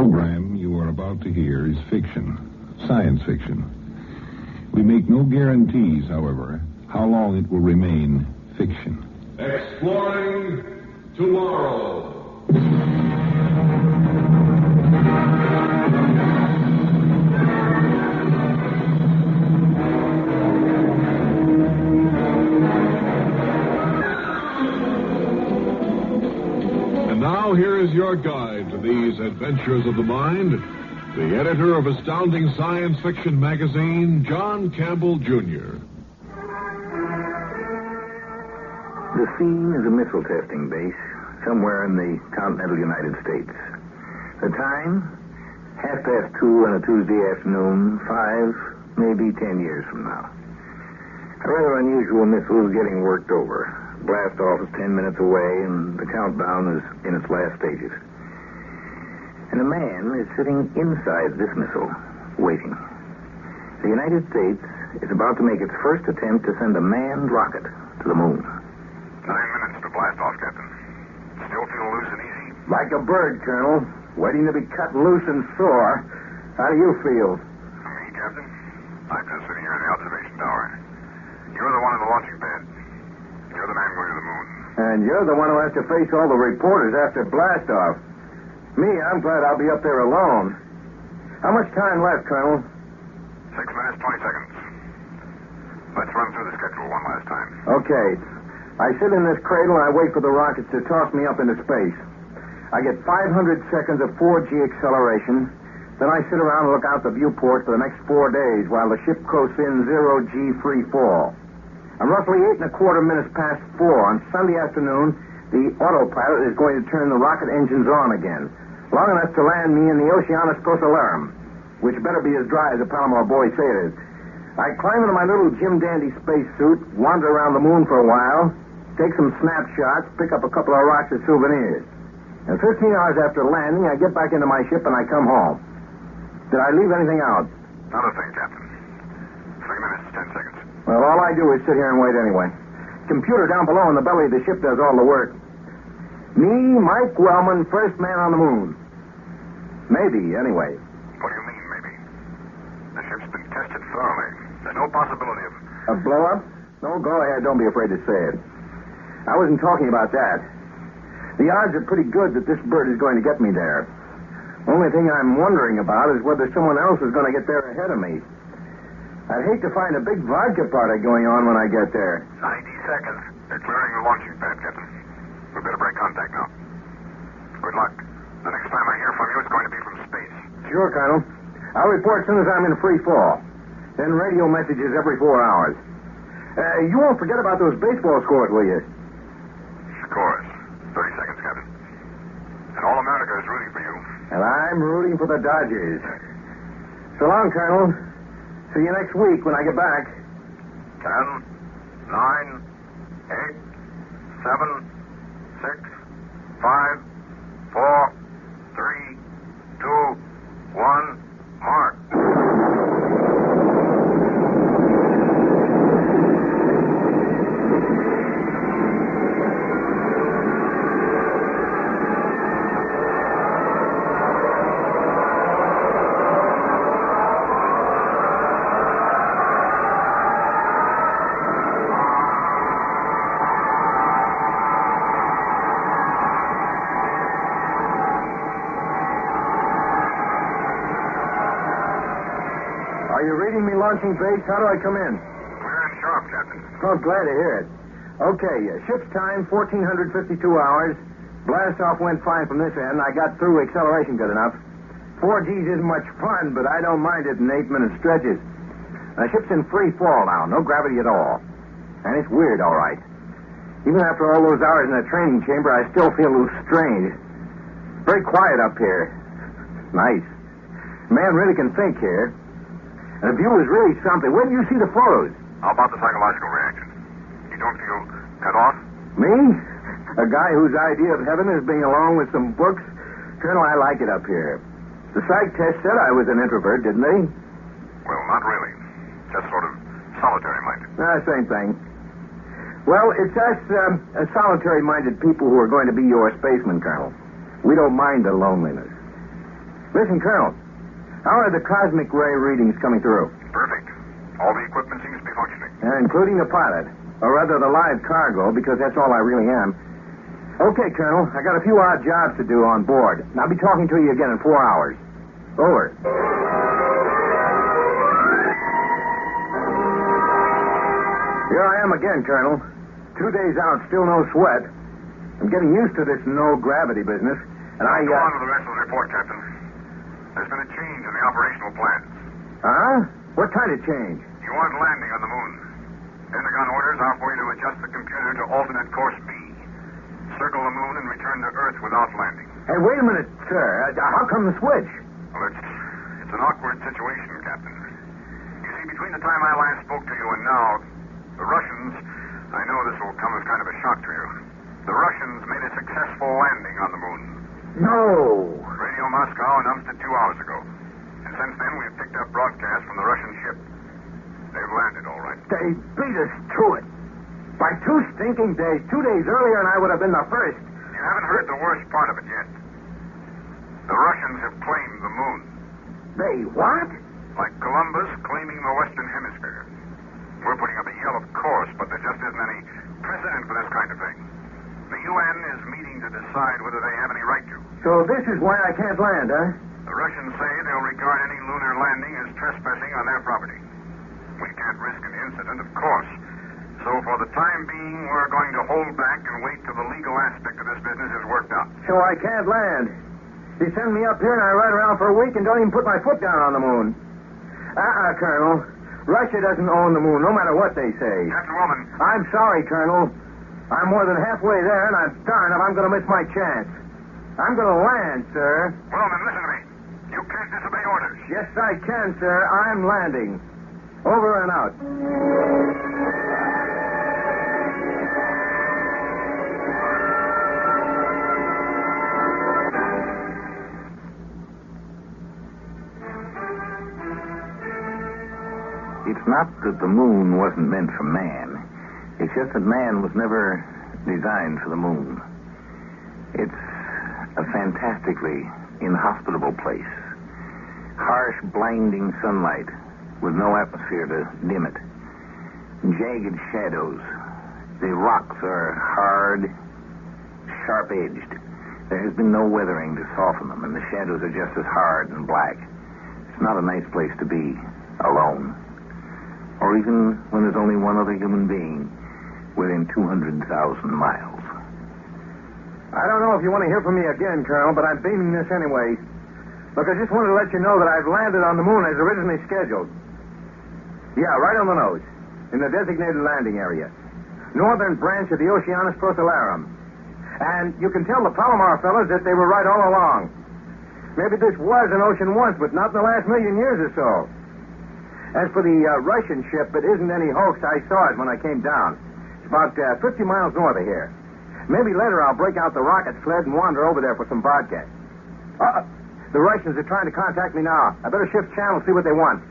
program you are about to hear is fiction, science fiction. We make no guarantees, however, how long it will remain fiction. Exploring tomorrow. And now here is your guide to these adventures of the mind, the editor of Astounding Science Fiction magazine, John Campbell, Jr. The scene is a missile testing base somewhere in the continental United States. The time, 2:30 on a Tuesday afternoon, 5, maybe 10 years from now. A rather unusual missile is getting worked over. Blast off is 10 minutes away, and the countdown is in its last stages. And a man is sitting inside this missile, waiting. The United States is about to make its first attempt to send a manned rocket to the moon. 9 minutes to blast off, Captain. Still feel loose and easy? Like a bird, Colonel, waiting to be cut loose and soar. How do you feel? Me, Captain? I'm just sitting here in the observation tower. You're the one in the launching pad. You're the man going to the moon. And you're the one who has to face all the reporters after blast-off. Me, I'm glad I'll be up there alone. How much time left, Colonel? 6 minutes, 20 seconds. Let's run through the schedule one last time. Okay. I sit in this cradle and I wait for the rockets to toss me up into space. I get 500 seconds of 4G acceleration. Then I sit around and look out the viewport for the next 4 days while the ship coasts in 0G free fall. I'm roughly 8.25 minutes past 4 on Sunday afternoon. The autopilot is going to turn the rocket engines on again, long enough to land me in the Oceanus Procellarum, which better be as dry as the Palomar boys say it is. I climb into my little Jim Dandy spacesuit, wander around the moon for a while, take some snapshots, pick up a couple of rocks as souvenirs. And 15 hours after landing, I get back into my ship and I come home. Did I leave anything out? Not a thing, Captain. 3 minutes, 10 seconds. Well, all I do is sit here and wait anyway. Computer down below in the belly of the ship does all the work. Me, Mike Wellman, first man on the moon. Maybe, anyway. What do you mean, maybe? The ship's been tested thoroughly. There's no possibility of... A blow-up? No, go ahead. Don't be afraid to say it. I wasn't talking about that. The odds are pretty good that this bird is going to get me there. Only thing I'm wondering about is whether someone else is going to get there ahead of me. I'd hate to find a big vodka party going on when I get there. 90 seconds. They're clearing the launching pad, Captain. We better break contact now. Good luck. The next time I hear from you, it's going to be from space. Sure, Colonel. I'll report as soon as I'm in free fall. Then radio messages every 4 hours. You won't forget about those baseball scores, will you? Scores. 30 seconds, Captain. And all America is rooting for you. And I'm rooting for the Dodgers. So long, Colonel. See you next week when I get back. 10, 9, 8, 7, 6, 5, 4, 3, 2, 1, mark. Are you reading me launching base? How do I come in? Clear and sharp, Captain. Oh, glad to hear it. Okay, ship's time, 1,452 hours. Blast-off went fine from this end. I got through acceleration good enough. 4Gs isn't much fun, but I don't mind it in 8-minute stretches. The ship's in free fall now, no gravity at all. And it's weird, all right. Even after all those hours in the training chamber, I still feel a little strange. Very quiet up here. Nice. Man really can think here. And the view is really something. Where do you see the photos? How about the psychological reaction? You don't feel cut off? Me? A guy whose idea of heaven is being along with some books? Colonel, I like it up here. The psych test said I was an introvert, didn't they? Well, not really. Just sort of solitary-minded. Same thing. Well, it's us solitary-minded people who are going to be your spacemen, Colonel. We don't mind the loneliness. Listen, Colonel, how are the cosmic ray readings coming through? Perfect. All the equipment seems to be functioning. Including the pilot. Or rather, the live cargo, because that's all I really am. Okay, Colonel, I got a few odd jobs to do on board. I'll be talking to you again in 4 hours. Over. Here I am again, Colonel. 2 days out, still no sweat. I'm getting used to this no-gravity business, and I, Go on with the rest of the report, Captain. There's been a change in the operational plans. Huh? What kind of change? You aren't landing on the moon. Pentagon orders are for you to adjust the computer to alternate course B. Circle the moon and return to Earth without landing. Hey, wait a minute, sir. How come the switch? Well, it's an awkward situation, Captain. You see, between the time I last spoke to you and now, the Russians, I know this will come as kind of a shock to you. The Russians made a successful landing on the moon. No. Radio Moscow announced it 2 hours ago. And since then, we've picked up broadcasts from the Russian ship. They've landed, all right. They beat us to it. By 2 stinking days. 2 days earlier, and I would have been the first. You haven't heard the worst part of it yet. The Russians have claimed the moon. They what? Like Columbus claiming the Western Hemisphere. We're putting up a yell, of course, but there just isn't any precedent for this kind of thing. The UN is meeting to decide whether they have any right to. So this is why I can't land, huh? The Russians say they'll regard any lunar landing as trespassing on their property. We can't risk an incident, of course. So for the time being, we're going to hold back and wait till the legal aspect of this business is worked out. So I can't land. You send me up here and I ride around for a week and don't even put my foot down on the moon. Colonel. Russia doesn't own the moon, no matter what they say. Captain Woman. I'm sorry, Colonel. I'm more than halfway there, and I'm darned if I'm going to miss my chance. I'm going to land, sir. Well, then, listen to me. You can't disobey orders. Yes, I can, sir. I'm landing. Over and out. It's not that the moon wasn't meant for man. It's just that man was never designed for the moon. It's a fantastically inhospitable place. Harsh, blinding sunlight with no atmosphere to dim it. Jagged shadows. The rocks are hard, sharp-edged. There has been no weathering to soften them, and the shadows are just as hard and black. It's not a nice place to be alone. Or even when there's only one other human being within 200,000 miles. I don't know if you want to hear from me again, Colonel, but I'm beaming this anyway. Look, I just wanted to let you know that I've landed on the moon as originally scheduled. Yeah, right on the nose, in the designated landing area. Northern branch of the Oceanus Procellarum. And you can tell the Palomar fellas that they were right all along. Maybe this was an ocean once, but not in the last million years or so. As for the Russian ship, it isn't any hoax. I saw it when I came down. It's about 50 miles north of here. Maybe later I'll break out the rocket sled and wander over there for some vodka. The Russians are trying to contact me now. I better shift channel, see what they want.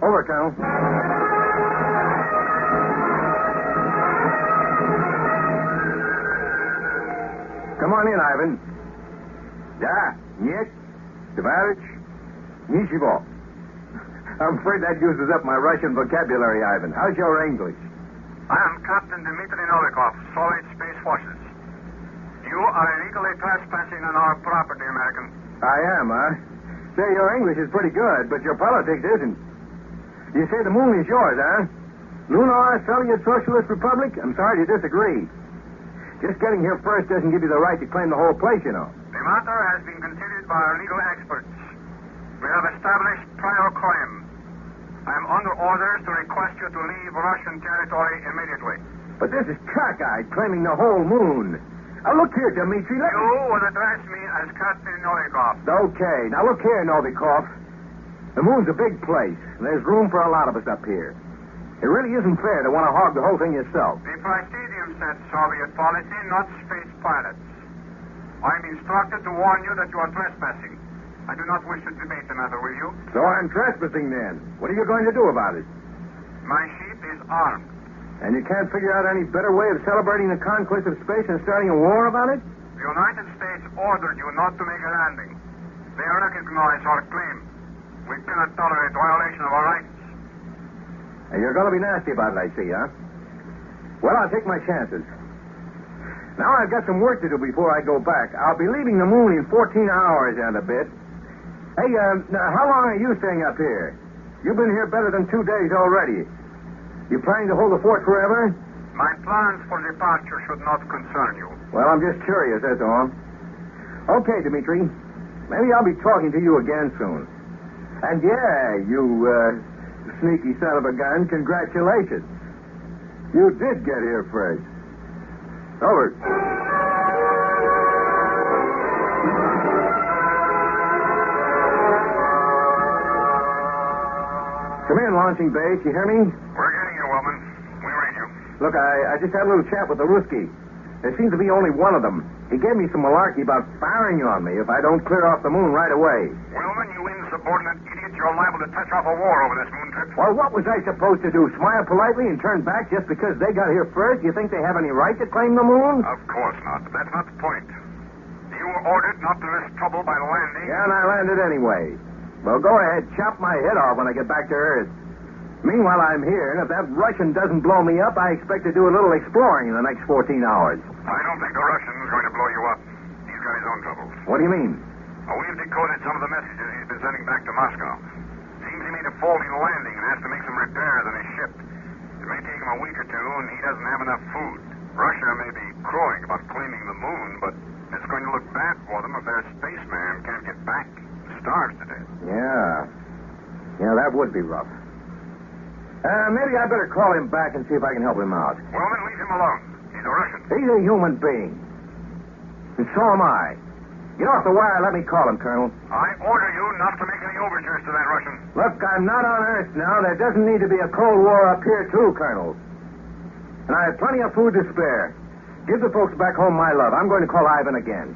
Over, Colonel. Come on in, Ivan. Да, нет, товарищ, ничего. I'm afraid that uses up my Russian vocabulary, Ivan. How's your English? I am Captain Dmitry Novikov, Solid Space Forces. You are illegally trespassing on our property, American. I am, huh? Say, your English is pretty good, but your politics isn't. You say the moon is yours, huh? Lunar Soviet Socialist Republic? I'm sorry to disagree. Just getting here first doesn't give you the right to claim the whole place, you know. The matter has been considered by our legal experts. We have established prior claim. I am under orders to request you to leave Russian territory immediately. But this is cockeyed, claiming the whole moon. Now, look here, Dmitri. You will address me as Captain Novikov. Okay. Now, look here, Novikov. The moon's a big place, and there's room for a lot of us up here. It really isn't fair to want to hog the whole thing yourself. The Presidium said Soviet policy, not space pilots. I'm instructed to warn you that you are trespassing. I do not wish to debate the matter with you. So I'm trespassing then. What are you going to do about it? My ship is armed. And you can't figure out any better way of celebrating the conquest of space than starting a war about it? The United States ordered you not to make a landing. They recognize our claim. We cannot tolerate violation of our rights. And you're going to be nasty about it, I see, huh? Well, I'll take my chances. Now I've got some work to do before I go back. I'll be leaving the moon in 14 hours and a bit. Hey, how long are you staying up here? You've been here better than 2 days already. You planning to hold the fort forever? My plans for departure should not concern you. Well, I'm just curious, that's all. Okay, Dimitri. Maybe I'll be talking to you again soon. And yeah, you sneaky son of a gun, congratulations. You did get here first. Over. Come in, launching base. You hear me? We're getting you, Wellman. We read you. Look, I just had a little chat with the Ruski. There seems to be only one of them. He gave me some malarkey about firing on me if I don't clear off the moon right away. Wellman, you insubordinate idiot, you're liable to touch off a war over this moon trip. Well, what was I supposed to do? Smile politely and turn back just because they got here first? You think they have any right to claim the moon? Of course not. That's not the point. You were ordered not to risk trouble by landing. Yeah, and I landed anyway. Well, go ahead. Chop my head off when I get back to Earth. Meanwhile, I'm here, and if that Russian doesn't blow me up, I expect to do a little exploring in the next 14 hours. I don't think the Russian's going to blow you up. He's got his own troubles. What do you mean? We've decoded some of the messages he's been sending back to Moscow. Seems he made a faulty landing and has to make some repairs on his ship. It may take him a week or two, and he doesn't have enough food. Russia may be crowing about claiming the moon, but it's going to look bad for them if their spaceman can't get back. Starves to death. Yeah. Yeah, that would be rough. Maybe I better call him back and see if I can help him out. Well, then leave him alone. He's a Russian. He's a human being. And so am I. Get off the wire and let me call him, Colonel. I order you not to make any overtures to that Russian. Look, I'm not on Earth now. There doesn't need to be a Cold War up here, too, Colonel. And I have plenty of food to spare. Give the folks back home my love. I'm going to call Ivan again.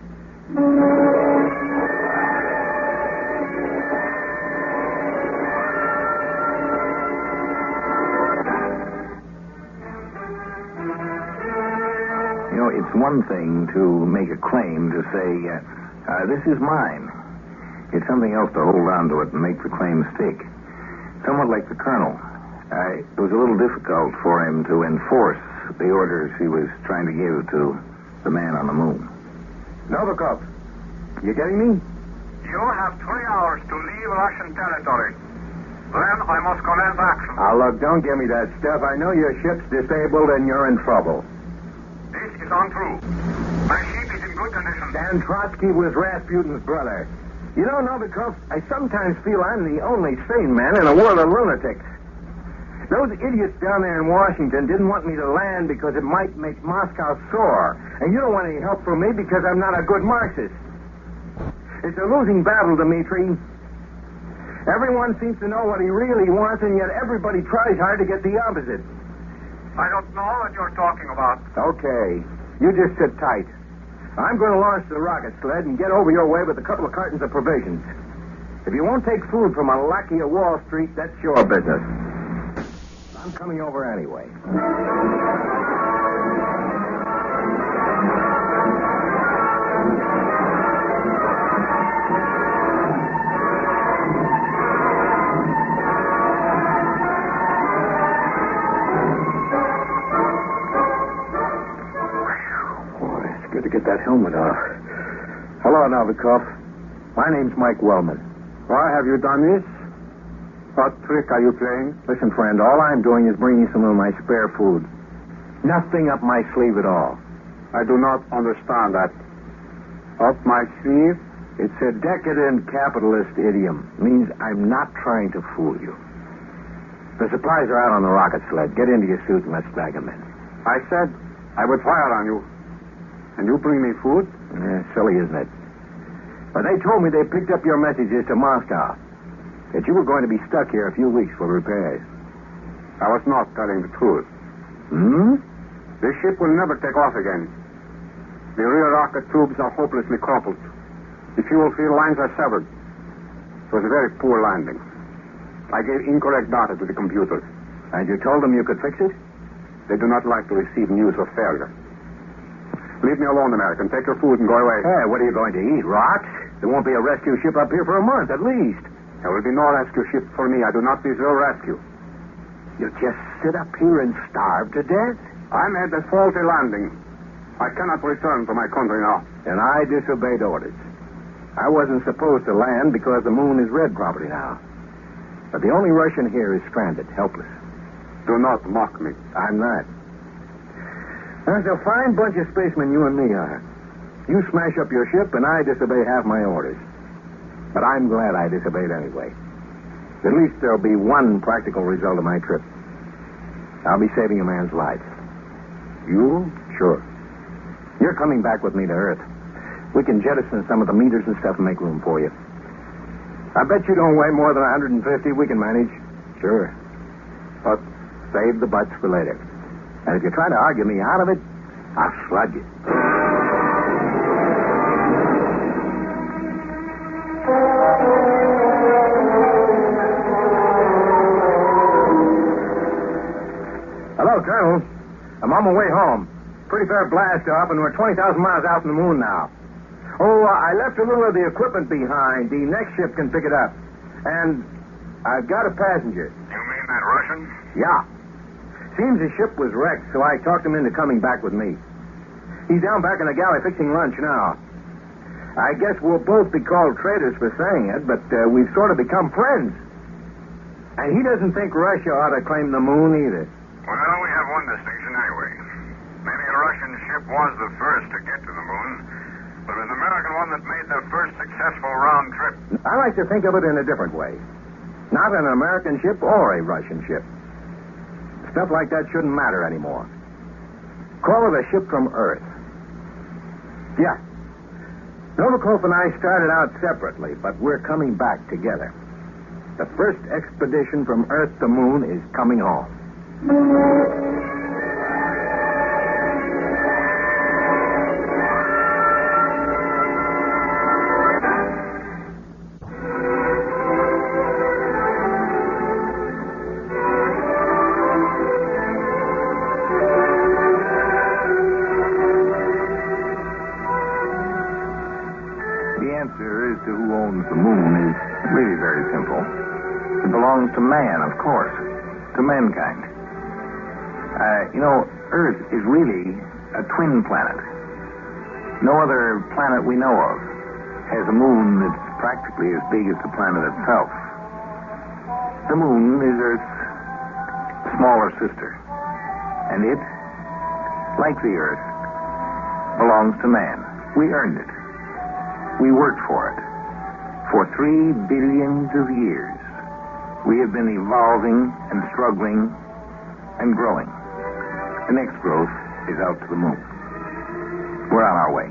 You know, it's one thing to make a claim to say, this is mine. It's something else to hold on to it and make the claim stick. Somewhat like the Colonel. It was a little difficult for him to enforce the orders he was trying to give to the man on the moon. Novikov, you getting me? You have 3 hours to leave Russian territory. Then I must commence action. Now, look, don't give me that stuff. I know your ship's disabled and you're in trouble. This is untrue. My ship is in good condition. Dan Trotsky was Rasputin's brother. You know, Novikov, I sometimes feel I'm the only sane man in a world of lunatics. Those idiots down there in Washington didn't want me to land because it might make Moscow sore. And you don't want any help from me because I'm not a good Marxist. It's a losing battle, Dmitri. Everyone seems to know what he really wants, and yet everybody tries hard to get the opposite. I don't know what you're talking about. Okay. You just sit tight. I'm going to launch the rocket sled and get over your way with a couple of cartons of provisions. If you won't take food from a lackey of Wall Street, that's your business. I'm coming over anyway. Boy, it's good to get that helmet off. Hello, Novikov. My name's Mike Wellman. Why have you done this? What trick are you playing? Listen, friend, all I'm doing is bringing some of my spare food. Nothing up my sleeve at all. I do not understand that. Up my sleeve? It's a decadent capitalist idiom. It means I'm not trying to fool you. The supplies are out on the rocket sled. Get into your suit and let's bag them in. I said I would fire on you. And you bring me food? Silly, isn't it? But they told me they picked up your messages to Moscow. That you were going to be stuck here a few weeks for repairs. I was not telling the truth. This ship will never take off again. The rear rocket tubes are hopelessly crumpled. The fuel field lines are severed. It was a very poor landing. I gave incorrect data to the computer. And you told them you could fix it? They do not like to receive news of failure. Leave me alone, American. Take your food and go away. Hey, what are you going to eat? Rocks? There won't be a rescue ship up here for a month, at least. There will be no rescue ship for me. I do not deserve rescue. You'll just sit up here and starve to death? I made a faulty landing. I cannot return to my country now. And I disobeyed orders. I wasn't supposed to land because the moon is red property now. But the only Russian here is stranded, helpless. Do not mock me. I'm not. There's a fine bunch of spacemen you and me are. You smash up your ship, and I disobey half my orders. But I'm glad I disobeyed anyway. At least there'll be one practical result of my trip. I'll be saving a man's life. You? Sure. You're coming back with me to Earth. We can jettison some of the meters and stuff and make room for you. I bet you don't weigh more than 150. We can manage. Sure. But save the butts for later. And if you try to argue me out of it, I'll slug you. Hello, Colonel. I'm on my way home. Pretty fair blast off, and we're 20,000 miles out from the moon now. Oh, I left a little of the equipment behind. The next ship can pick it up. And I've got a passenger. You mean that Russian? Yeah. Seems the ship was wrecked, so I talked him into coming back with me. He's down back in the galley fixing lunch now. I guess we'll both be called traitors for saying it, but we've sort of become friends. And he doesn't think Russia ought to claim the moon either. Well, we have one distinction anyway. Maybe a Russian ship was the first to get to the moon, but it was an American one that made the first successful round trip. I like to think of it in a different way. Not an American ship or a Russian ship. Stuff like that shouldn't matter anymore. Call it a ship from Earth. Yeah. Novikov and I started out separately, but we're coming back together. The first expedition from Earth to Moon is coming home. To who owns the moon is really very simple. It belongs to man, of course, to mankind. Earth is really a twin planet. No other planet we know of has a moon that's practically as big as the planet itself. The moon is Earth's smaller sister, and it, like the Earth, belongs to man. We earned it. We worked for it. For 3 billions of years, we have been evolving and struggling and growing. The next growth is out to the moon. We're on our way.